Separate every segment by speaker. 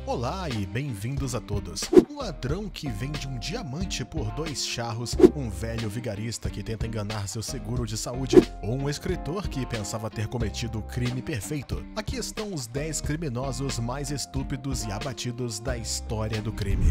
Speaker 1: Olá e bem-vindos a todos. Um ladrão que vende um diamante por 2 charros, um velho vigarista que tenta enganar seu seguro de saúde, ou um escritor que pensava ter cometido o crime perfeito. Aqui estão os 10 criminosos mais estúpidos e abatidos da história do crime.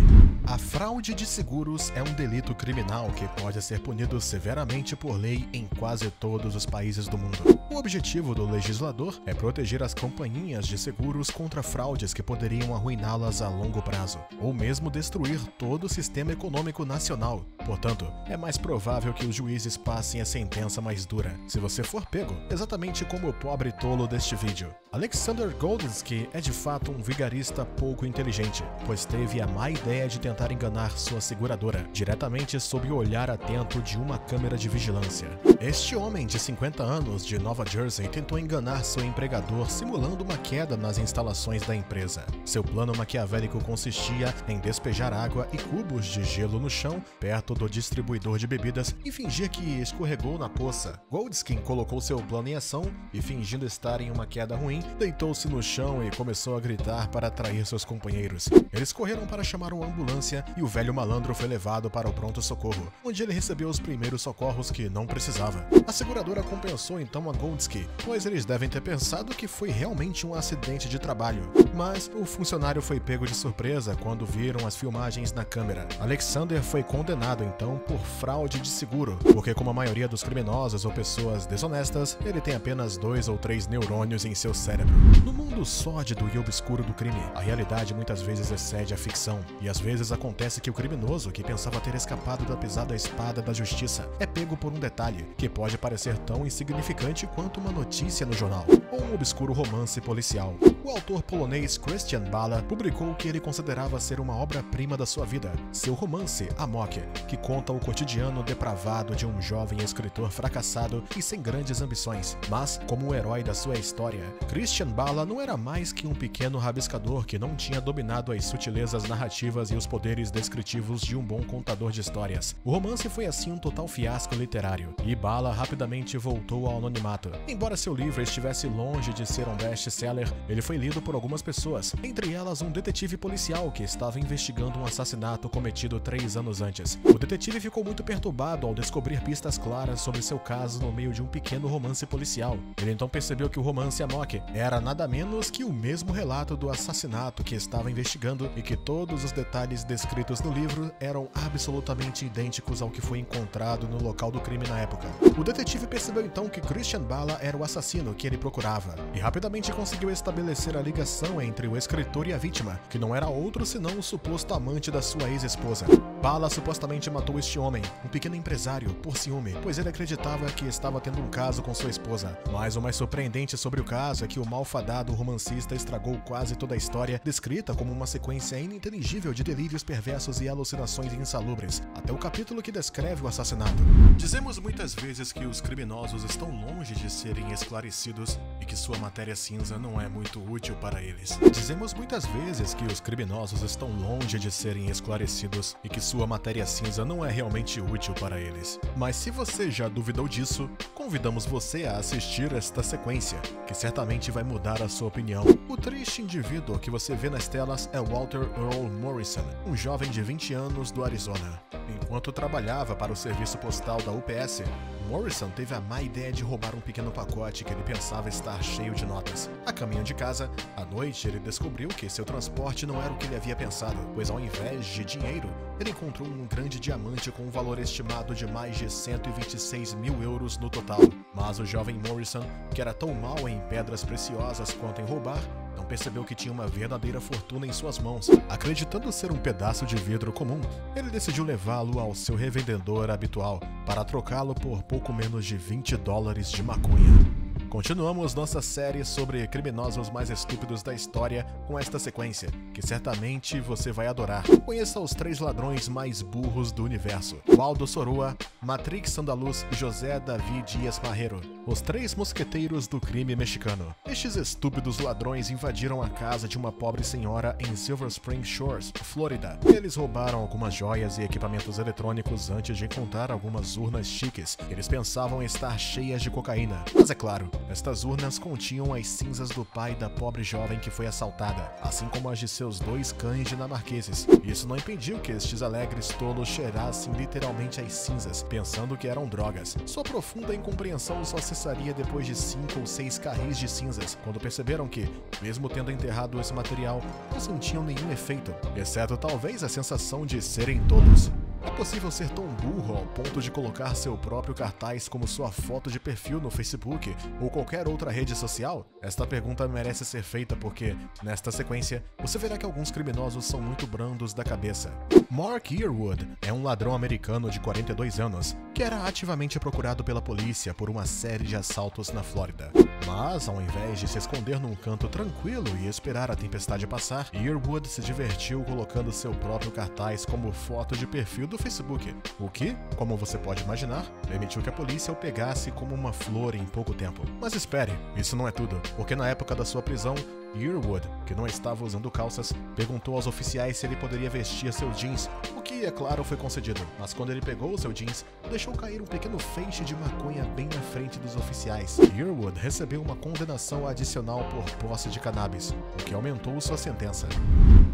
Speaker 1: A fraude de seguros é um delito criminal que pode ser punido severamente por lei em quase todos os países do mundo. O objetivo do legislador é proteger as companhias de seguros contra fraudes que poderiam arruiná-las a longo prazo, ou mesmo destruir todo o sistema econômico nacional. Portanto, é mais provável que os juízes passem a sentença mais dura, se você for pego, exatamente como o pobre tolo deste vídeo. Alexander Goldsky é de fato um vigarista pouco inteligente, pois teve a má ideia de tentar enganar sua seguradora, diretamente sob o olhar atento de uma câmera de vigilância. Este homem de 50 anos de Nova Jersey tentou enganar seu empregador simulando uma queda nas instalações da empresa. Seu plano maquiavélico consistia em despejar água e cubos de gelo no chão, perto do distribuidor de bebidas, e fingir que escorregou na poça. Goldsky colocou seu plano em ação e, fingindo estar em uma queda ruim, deitou-se no chão e começou a gritar para atrair seus companheiros. Eles correram para chamar uma ambulância e o velho malandro foi levado para o pronto-socorro, onde ele recebeu os primeiros socorros que não precisava. A seguradora compensou então a Goldsky, pois eles devem ter pensado que foi realmente um acidente de trabalho. Mas o funcionário foi pego de surpresa quando viram as filmagens na câmera. Alexander foi condenado então por fraude de seguro, porque como a maioria dos criminosos ou pessoas desonestas, ele tem apenas 2 ou 3 neurônios em seu cérebro. No mundo sórdido e obscuro do crime, a realidade muitas vezes excede a ficção, e às vezes acontece que o criminoso, que pensava ter escapado da pesada espada da justiça, é pego por um detalhe que pode parecer tão insignificante quanto uma notícia no jornal, ou um obscuro romance policial. O autor polonês Christian Bala publicou o que ele considerava ser uma obra-prima da sua vida, seu romance Amok, que conta o cotidiano depravado de um jovem escritor fracassado e sem grandes ambições, mas como o herói da sua história. Christian Bala não era mais que um pequeno rabiscador que não tinha dominado as sutilezas narrativas e os poderes descritivos de um bom contador de histórias. O romance foi assim um total fiasco literário, e Bala rapidamente voltou ao anonimato. Embora seu livro estivesse longe de ser um best-seller, ele foi lido por algumas pessoas, entre elas um detetive policial que estava investigando um assassinato cometido 3 anos antes. O detetive ficou muito perturbado ao descobrir pistas claras sobre seu caso no meio de um pequeno romance policial. Ele então percebeu que o romance Amok era nada menos que o mesmo relato do assassinato que estava investigando e que todos os detalhes descritos no livro eram absolutamente idênticos ao que foi encontrado no local do crime na época. O detetive percebeu então que Christian Bala era o assassino que ele procurava, e rapidamente conseguiu estabelecer a ligação entre o escritor e a vítima, que não era outro senão o suposto amante da sua ex-esposa. Bala supostamente matou este homem, um pequeno empresário, por ciúme, pois ele acreditava que estava tendo um caso com sua esposa. Mas o mais surpreendente sobre o caso é que o malfadado romancista estragou quase toda a história, descrita como uma sequência ininteligível de delírios perversos e alucinações insalubres, até o capítulo que descreve o assassinato. Dizemos muitas vezes que os criminosos estão longe de serem esclarecidos e que sua matéria cinza não é muito útil para eles. Dizemos muitas vezes que os criminosos estão longe de serem esclarecidos e que sua matéria cinza não é realmente útil para eles. Mas se você já duvidou disso, convidamos você a assistir esta sequência, que certamente vai mudar a sua opinião. O triste indivíduo que você vê nas telas é Walter Earl Morrison, um jovem de 20 anos do Arizona. Enquanto trabalhava para o serviço postal da UPS, Morrison teve a má ideia de roubar um pequeno pacote que ele pensava estar cheio de notas. A caminho de casa, à noite ele descobriu que seu transporte não era o que ele havia pensado, pois ao invés de dinheiro, ele encontrou um grande diamante com um valor estimado de mais de 126 mil euros no total. Mas o jovem Morrison, que era tão mau em pedras preciosas quanto em roubar, não percebeu que tinha uma verdadeira fortuna em suas mãos. Acreditando ser um pedaço de vidro comum, ele decidiu levá-lo ao seu revendedor habitual para trocá-lo por pouco menos de $20 de maconha. Continuamos nossa série sobre criminosos mais estúpidos da história com esta sequência, que certamente você vai adorar. Conheça os 3 ladrões mais burros do universo: Waldo Soroa, Matrix Andaluz e José Davi Dias Marrero, os 3 mosqueteiros do crime mexicano. Estes estúpidos ladrões invadiram a casa de uma pobre senhora em Silver Spring Shores, Flórida. Eles roubaram algumas joias e equipamentos eletrônicos antes de encontrar algumas urnas chiques. Eles pensavam estar cheias de cocaína, mas é claro, Estas urnas continham as cinzas do pai da pobre jovem que foi assaltada, assim como as de seus 2 cães dinamarqueses. Isso não impediu que estes alegres tolos cheirassem literalmente as cinzas, pensando que eram drogas. Sua profunda incompreensão só cessaria depois de 5 ou 6 carris de cinzas, quando perceberam que, mesmo tendo enterrado esse material, não sentiam nenhum efeito, exceto talvez a sensação de serem tolos. É possível ser tão burro ao ponto de colocar seu próprio cartaz como sua foto de perfil no Facebook ou qualquer outra rede social? Esta pergunta merece ser feita porque, nesta sequência, você verá que alguns criminosos são muito brandos da cabeça. Mark Yearwood é um ladrão americano de 42 anos que era ativamente procurado pela polícia por uma série de assaltos na Flórida. Mas, ao invés de se esconder num canto tranquilo e esperar a tempestade passar, Yearwood se divertiu colocando seu próprio cartaz como foto de perfil do Facebook, o que, como você pode imaginar, permitiu que a polícia o pegasse como uma flor em pouco tempo. Mas espere, isso não é tudo, porque na época da sua prisão, Yearwood, que não estava usando calças, perguntou aos oficiais se ele poderia vestir seus jeans, o que, é claro, foi concedido. Mas quando ele pegou seu jeans, deixou cair um pequeno feixe de maconha bem na frente dos oficiais. Yearwood recebeu uma condenação adicional por posse de cannabis, o que aumentou sua sentença.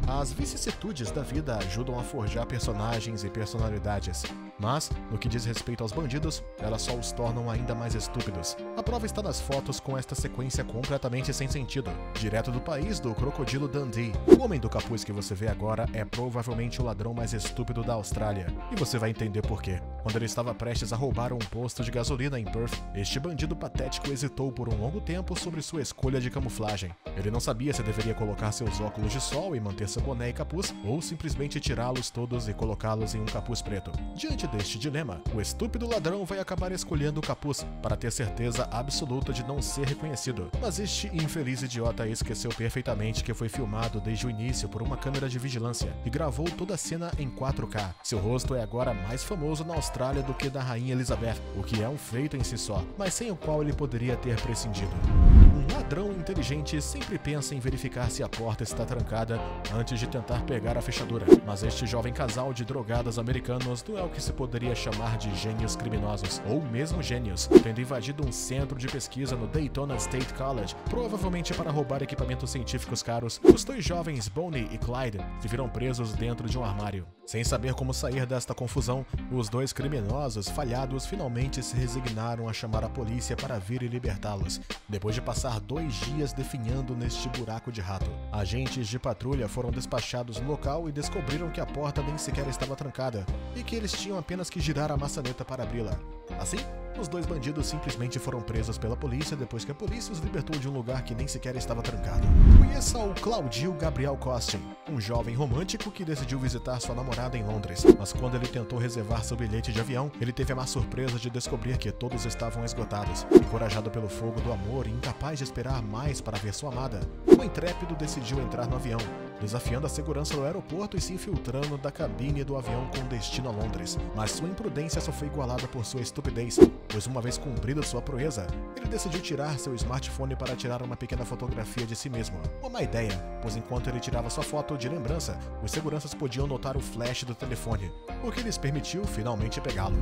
Speaker 1: As vicissitudes da vida ajudam a forjar personagens e personalidades, mas, no que diz respeito aos bandidos, elas só os tornam ainda mais estúpidos. A prova está nas fotos com esta sequência completamente sem sentido. Direto do país do Crocodilo Dundee, o homem do capuz que você vê agora é provavelmente o ladrão mais estúpido da Austrália, e você vai entender por quê. Quando ele estava prestes a roubar um posto de gasolina em Perth, este bandido patético hesitou por um longo tempo sobre sua escolha de camuflagem. Ele não sabia se deveria colocar seus óculos de sol e manter seu boné e capuz, ou simplesmente tirá-los todos e colocá-los em um capuz preto. Diante deste dilema, o estúpido ladrão vai acabar escolhendo o capuz para ter certeza absoluta de não ser reconhecido. Mas este infeliz idiota esqueceu perfeitamente que foi filmado desde o início por uma câmera de vigilância e gravou toda a cena em 4K. Seu rosto é agora mais famoso na Austrália do que da Rainha Elizabeth, o que é um feito em si só, mas sem o qual ele poderia ter prescindido. Um ladrão inteligente sempre pensa em verificar se a porta está trancada antes de tentar pegar a fechadura, mas este jovem casal de drogados americanos não é o que se poderia chamar de gênios criminosos, ou mesmo gênios, tendo invadido um centro de pesquisa no Daytona State College, provavelmente para roubar equipamentos científicos caros. Os 2 jovens, Bonnie e Clyde, se viram presos dentro de um armário. Sem saber como sair desta confusão, os 2 criminosos falhados finalmente se resignaram a chamar a polícia para vir e libertá-los, depois de passar 2 dias definhando neste buraco de rato. Agentes de patrulha foram despachados no local e descobriram que a porta nem sequer estava trancada, e que eles tinham apenas que girar a maçaneta para abri-la. Assim, os 2 bandidos simplesmente foram presos pela polícia depois que a polícia os libertou de um lugar que nem sequer estava trancado. Conheça o Claudio Gabriel Costin, um jovem romântico que decidiu visitar sua namorada em Londres, mas quando ele tentou reservar seu bilhete de avião, ele teve a má surpresa de descobrir que todos estavam esgotados. Encorajado pelo fogo do amor e incapaz de esperar mais para ver sua amada, o intrépido decidiu entrar no avião, desafiando a segurança do aeroporto e se infiltrando da cabine do avião com destino a Londres. Mas sua imprudência só foi igualada por sua estupidez, pois uma vez cumprida sua proeza, ele decidiu tirar seu smartphone para tirar uma pequena fotografia de si mesmo. Uma má ideia, pois enquanto ele tirava sua foto de lembrança, os seguranças podiam notar o flash do telefone, o que lhes permitiu finalmente pegá-lo.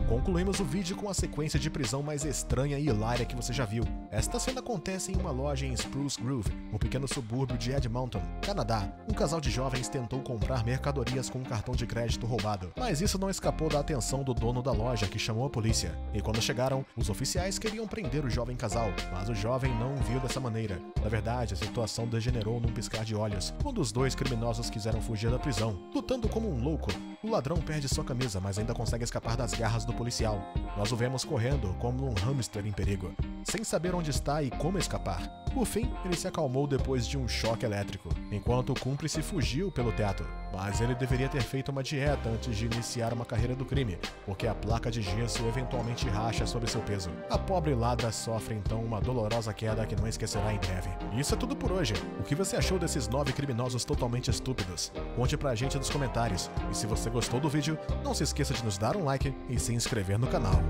Speaker 1: Concluímos o vídeo com a sequência de prisão mais estranha e hilária que você já viu. Esta cena acontece em uma loja em Spruce Grove, um pequeno subúrbio de Edmonton, Canadá. Um casal de jovens tentou comprar mercadorias com um cartão de crédito roubado, mas isso não escapou da atenção do dono da loja, que chamou a polícia. E quando chegaram, os oficiais queriam prender o jovem casal, mas o jovem não viu dessa maneira. Na verdade, a situação degenerou num piscar de olhos, quando os 2 criminosos quiseram fugir da prisão. Lutando como um louco, o ladrão perde sua camisa, mas ainda consegue escapar das garras do policial. Nós o vemos correndo como um hamster em perigo, sem saber onde está e como escapar. Por fim, ele se acalmou depois de um choque elétrico, enquanto o cúmplice fugiu pelo teto. Mas ele deveria ter feito uma dieta antes de iniciar uma carreira do crime, porque a placa de gesso eventualmente racha sob seu peso. A pobre ladra sofre então uma dolorosa queda que não esquecerá em breve. Isso é tudo por hoje. O que você achou desses 9 criminosos totalmente estúpidos? Conte pra gente nos comentários. E se você gostou do vídeo, não se esqueça de nos dar um like e se inscrever no canal.